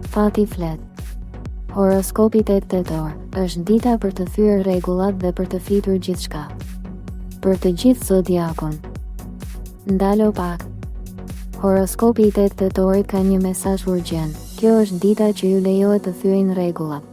Fati flet. Horoskopi 8 tetor është dita për të thyer rregullat dhe për të fitur gjithçka. Për të gjithë zodiakun. Ndalo pak. Horoskopi 8 tetorit ka një mesazh urgjent. Kjo është dita që ju lejohet të thyejnë rregullat.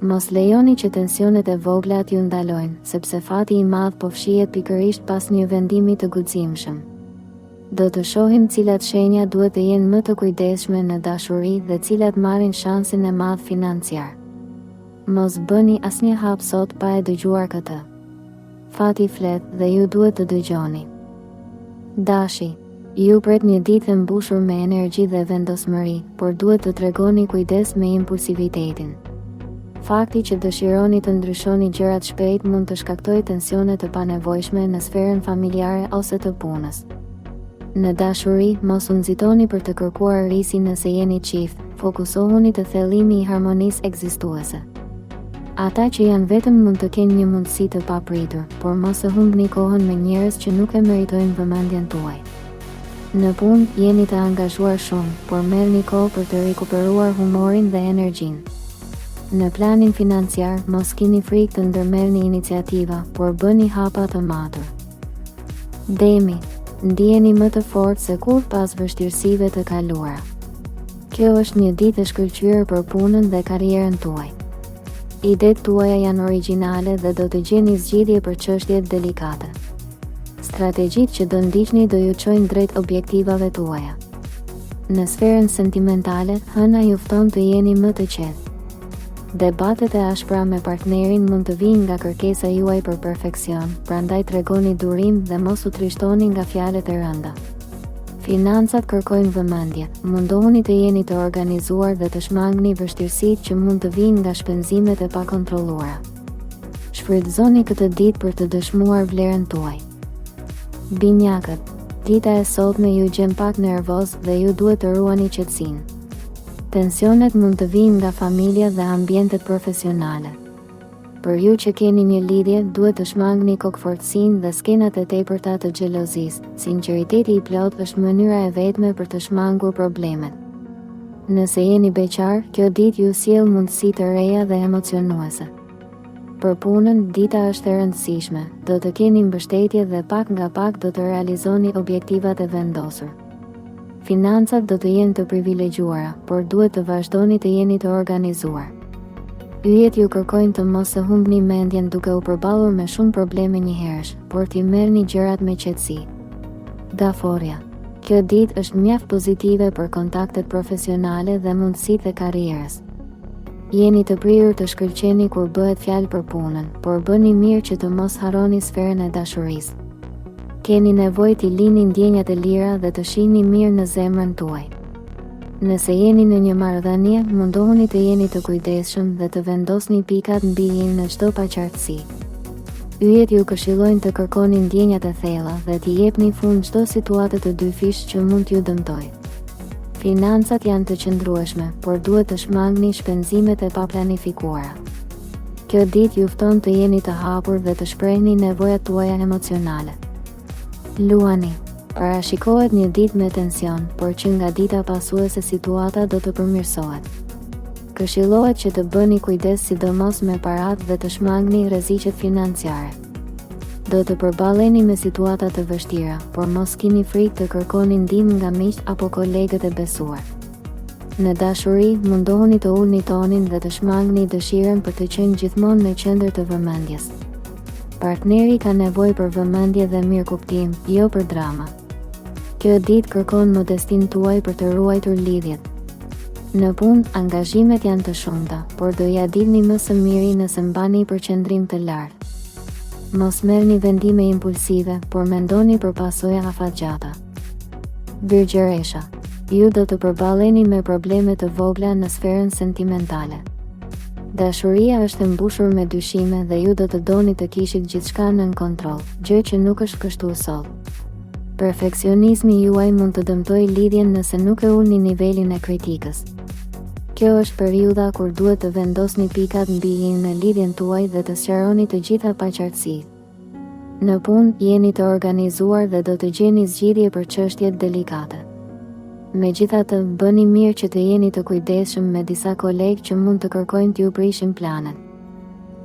Mos lejoni që tensionet e vogla t'ju ndalojnë, sepse fati i madh po fshihet pikërisht pas një vendimi të guximshëm. Do të shohim cilat shenja duhet të jenë më të kujdesshme në dashuri dhe cilat marrin shansin e madh financiar. Mos bëni asnjë hap sot pa e dëgjuar këtë. Fati flet dhe ju duhet të dëgjoni. Dashi, ju pret një ditë e mbushur me energji dhe vendosmëri, por duhet të tregoni kujdes me impulsivitetin. Fakti që dëshironi të ndryshoni gjërat shpejt mund të shkaktojë tensione të panevojshme në sferën familjare ose të punës. Në dashuri, mos u nxitoni për të kërkuar risi nëse jeni çift, fokusohuni te thellimi i harmonisë ekzistuese. Ata që janë vetëm mund të kenë një mundësi të papritur, por mos e humbni kohën me njerëz që nuk e meritojnë vëmendjen tuaj. Në punë, jeni të angazhuar shumë, por merrni kohë për të rikuperuar humorin dhe energjinë. Në planin financiar, mos keni frikë të ndërmerrni iniciativa, por bëni hapa të matur. Demi, ndiheni më të fortë se kur pas vështirësive të kaluara. Kjo është një ditë e shkëlqyer për punën dhe karrierën tuaj. Idetë tuaja janë origjinale dhe do të gjeni zgjidhje për çështjet delikate. Strategjitë që do ndiqni do ju çojnë drejt objektivave tuaja. Në sferën sentimentale, hëna ju fton të jeni më të qetë. Debatet e ashpra me partnerin mund të vijnë nga kërkesa juaj për perfeksion, prandaj tregoni durim dhe mos u trishtoni nga fjalët e rënda. Financat kërkojnë vëmendje, mundohuni të jeni të organizuar dhe të shmangni vështirësitë që mund të vijnë nga shpenzimet e pakontrolluara. Shfrytëzoni këtë ditë për të dëshmuar vlerën tuaj. Binjakët, dita e sotme ju gjen pak nervoz dhe ju duhet të ruani qetësinë. Tensionet mund të vijnë nga familja dhe ambientet profesionale. Për ju që keni një lidhje, duhet të shmangni kokëfortësinë dhe skenat e tepërta të xhelozisë. Sinqeriteti i plot është mënyra e vetme për të shmangur problemet. Nëse jeni beqar, kjo ditë ju sjell mundësi të reja dhe emocionuese. Për punën, dita është e rëndësishme. Do të keni mbështetje dhe pak nga pak do të realizoni objektivat e vendosur. Financat do të jenë të privilegjuara, por duhet të vazhdoni të jeni të organizuar. Yjet ju kërkojnë të mos e humbni mendjen duke u përballur me shumë probleme njëherësh, por t'i merrni gjërat me qetësi. Gaforja. Kjo ditë është mjaft pozitive për kontaktet profesionale dhe mundësitë e karrierës. Jeni të prirur të shkëlqeni kur bëhet fjalë për punën, por bëni mirë që të mos harroni sferën e dashurisë. Keni nevojë t'i lini ndjenjat e lira dhe të shihni mirë në zemrën tuaj. Nëse jeni në një marrëdhënie, mundohuni të jeni të kujdesshëm dhe të vendosni pikat mbi i në çdo paqartësi. Yjet ju këshillojnë të kërkoni ndjenjat e thella dhe t'i jepni fund çdo situate të dyfish që mund t'ju dëmtojë. Financat janë të qëndrueshme, por duhet të shmangni shpenzimet e paplanifikuara. Kjo ditë ju fton të jeni të hapur dhe të shprehni nevojat tuaja emocionale. Luani. Parashikohet një ditë me tension, por që nga dita pasuese situata do të përmirësohet. Këshillohet që të bëni kujdes sidomos me paratë dhe të shmangni rreziqet financiare. Do të përballeni me situata të vështira, por mos keni frikë të kërkoni ndihmë nga miqt apo kolegët e besuar. Në dashuri, mundohuni të ulni tonin dhe të shmangni dëshirën për të qenë gjithmonë në qendër të vëmendjes. Partneri ka nevojë për vëmendje dhe mirëkuptim, jo për drama. Kjo ditë kërkon modestinë tuaj për të ruajtur lidhjet. Në punë, angazhimet janë të shumta, por do ja dilni më së miri nëse mbani përqendrim të lartë. Mos merrni vendime impulsive, por mendoni për pasoja afatgjata. Virgjëresha. Ju do të përballeni me probleme të vogla në sferën sentimentale. Dashuria është e mbushur me dyshime dhe ju do të doni të kishit gjithçka nën kontroll, gjë që nuk është kështu sot. Perfeksionizmi juaj mund të dëmtojë lidhjen nëse nuk e ulni nivelin e kritikës. Kjo është periudha kur duhet të vendosni pikat mbi i në lidhjen tuaj dhe të sqaroni të gjitha paqartësitë. Në punë, jeni të organizuar dhe do të gjeni zgjidhje për çështjet delikate. Megjithatë, bëni mirë që të jeni të kujdesshëm me disa kolegë që mund të kërkojnë t'ju prishin planet.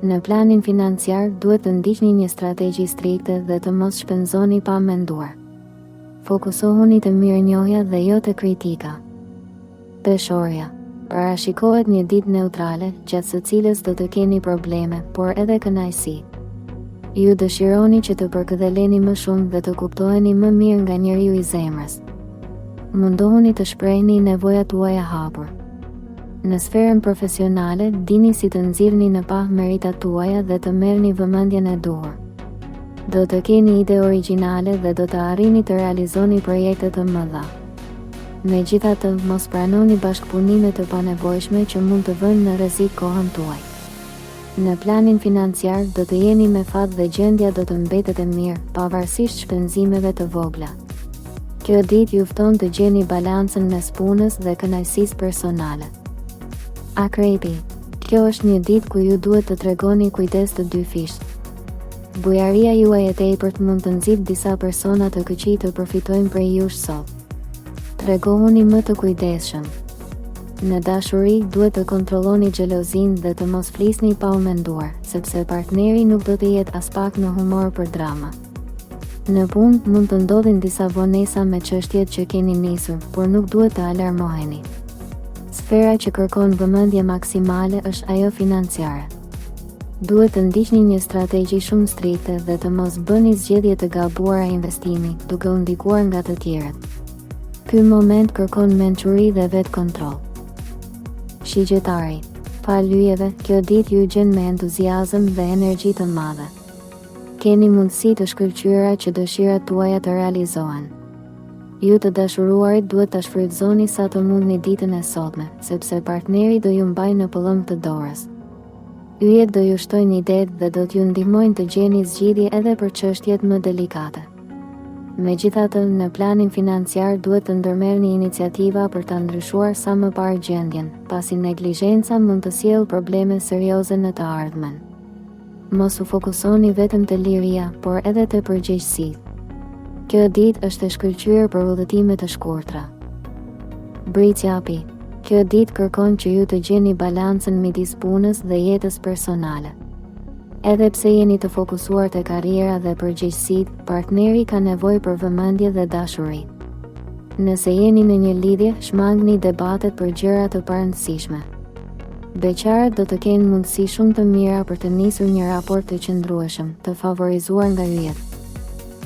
Në planin financiar duhet të ndiqni një strategji strikte dhe të mos shpenzoni pa menduar. Fokusohuni te mirënjohja dhe jo te kritika. Peshorja. Parashikohet një ditë neutrale, gjatë së cilës do të keni probleme, por edhe kënaqësi. Ju dëshironi që të përkëdheleni më shumë dhe të kuptoheni më mirë nga njeriu i zemrës. Mundohuni të shprehni nevojat tuaja hapur. Në sferën profesionale, dini si të nxirrni në pa meritat tuaja dhe të merrni vëmendjen e duhur. Do të keni ide origjinale dhe do të arrini të realizoni projekte të mëdha. Megjithatë, mos pranoni bashkëpunime të panevojshme që mund të vënë në rrezik kohën tuaj. Në planin financiar do të jeni me fat dhe gjendja do të mbetet e mirë, pavarësisht shpenzimeve të vogla. Kjo ditë ju fton të gjeni balancën mes punës dhe kënaqësisë personale. Akrepi. Kjo është një ditë ku ju duhet të tregoni kujdes të dyfisht. Bujaria juaj e tepërt mund të nxit disa persona të këqij të përfitojnë prej jush sot. Tregohuni më të kujdesshëm. Në dashuri duhet të kontrolloni xhelozinë dhe të mos flisni pa u menduar, sepse partneri nuk do të jetë as pak në humor për drama. Në punë mund të ndodhin disa vonesa me çështjet që keni nisur, por nuk duhet të alarmoheni. Sfera që kërkon vëmendje maksimale është ajo financiare. Duhet të ndiqni një strategji shumë strikte dhe të mos bëni zgjedhje të gabuara investimi, duke u ndikuar nga të tjerët. Ky moment kërkon mençuri dhe vetë kontroll. Shigjetari. Pa lyjeve, kjo ditë ju gjen me entuziazëm dhe energji të madhe. Keni mundësi të shkëlqyera që dëshirat tuaja të realizohen. Ju të dashuruarit duhet ta shfrytëzoni sa të mundni ditën e sotme, sepse partneri do ju mbajë në pëllëm të dorës. Yjet do ju shtojnë idetë dhe do t'ju ndihmojnë të gjeni zgjidhje edhe për çështjet më delikate. Megjithatë, në planin financiar duhet të ndërmerrni iniciativa për ta ndryshuar sa më parë gjendjen, pasi neglizhenca mund të sjellë probleme serioze në të ardhmen. Mos u fokusoni vetëm te liria, por edhe te përgjegjësitë. Kjo ditë është e shkëlqyer për udhëtime të shkurtra. Britsjapi. Kjo ditë kërkon që ju të gjeni balancën midis punës dhe jetës personale. Edhe pse jeni të fokusuar te karriera dhe përgjegjësitë, partneri ka nevojë për vëmendje dhe dashuri. Nëse jeni në një lidhje, shmangni debatet për gjëra të parëndësishme. Beqarët do të kenë mundësi shumë të mira për të nisur një raport të qëndrueshëm, të favorizuar nga yjet.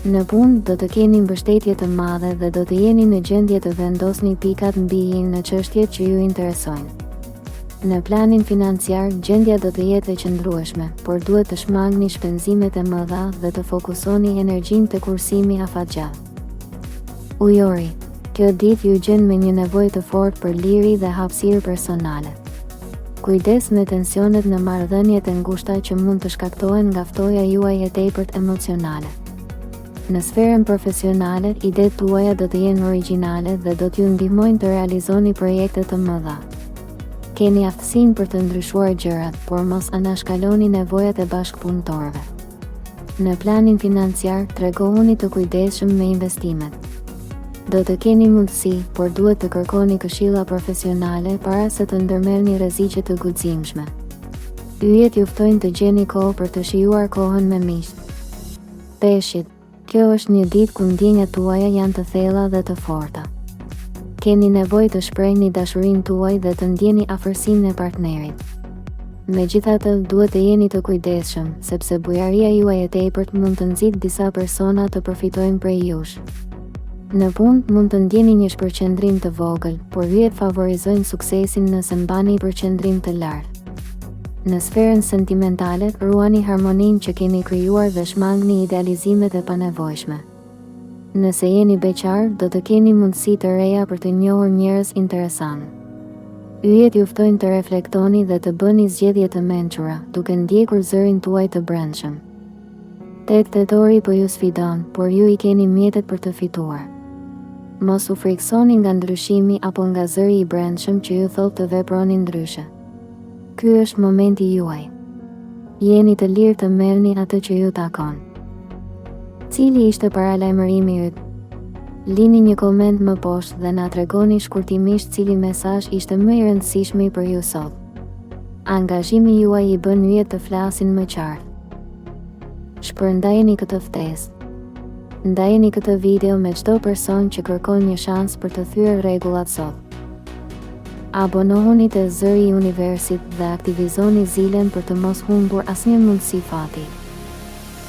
Në punë do të keni mbështetje të madhe dhe do të jeni në gjendje të vendosni pikat mbi i në çështjet që ju interesojnë. Në planin financiar, gjendja do të jetë e qëndrueshme, por duhet të shmangni shpenzimet e mëdha dhe të fokusoni energjinë te kursimi afatgjat. Ujori. Kjo ditë ju gjen me një nevojë të fortë për liri dhe hapësirë personale. Kujdes me tensionet në marrëdhëniet e ngushta që mund të shkaktohen nga ftoja juaj e tepërt emocionale. Në sferën profesionale, idetë tuaja do të jenë origjinale dhe do t'ju ndihmojnë të realizoni projekte të mëdha. Keni aftësinë për të ndryshuar gjërat, por mos anashkaloni nevojat e bashkëpunëtorëve. Në planin financiar, tregohuni të kujdesshëm me investimet. Do të keni mundësi, por duhet të kërkoni këshilla profesionale para se të ndërmerrni rreziqe të guximshme. Yjet ju ftojnë të gjeni kohë për të shijuar kohën me miq. Peshqit. Kjo është një ditë ku ndjenjat tuaja janë të thella dhe të forta. Keni nevojë të shprehni dashurinë tuaj dhe të ndjeni afërsinë e partnerit. Megjithatë, duhet të jeni të kujdesshëm, sepse bujaria juaj e tepërt mund të nxjidhë disa persona të përfitojnë prej jush. Në punë mund të ndjeni një shpërqendrim të vogël, por yjet favorizojnë suksesin nëse mbani përqendrim të lartë. Në sferën sentimentale, ruani harmoninë që keni krijuar dhe shmangni idealizimet e panevojshme. Nëse jeni beqar, do të keni mundësi të reja për të njohur njerëz interesant. Yjet ju ftojnë të reflektoni dhe të bëni zgjedhje të mençura, duke ndjekur zërin tuaj të brendshëm. Tetori po ju sfidon, por ju i keni mjetet për të fituar. Mos u friksoni nga ndryshimi apo nga zëri i brendshëm që ju thotë të veproni ndryshe. Ky është momenti juaj. Jeni të lirë të merrni atë që ju takon. Cili ishte paralajmërimi yt? Lini një koment më poshtë dhe na tregoni shkurtimisht cili mesazh ishte më i rëndësishmi për ju sot. Angazhimi juaj i bën yjet të flasin më qartë. Shpërndajeni këtë ftesë. Ndajeni këtë video me çdo person që kërkon një shans për të thyer rregullat sot. Abonohuni te Zëri i Universit dhe aktivizoni zilen për të mos humbur asnjë mundësi fati.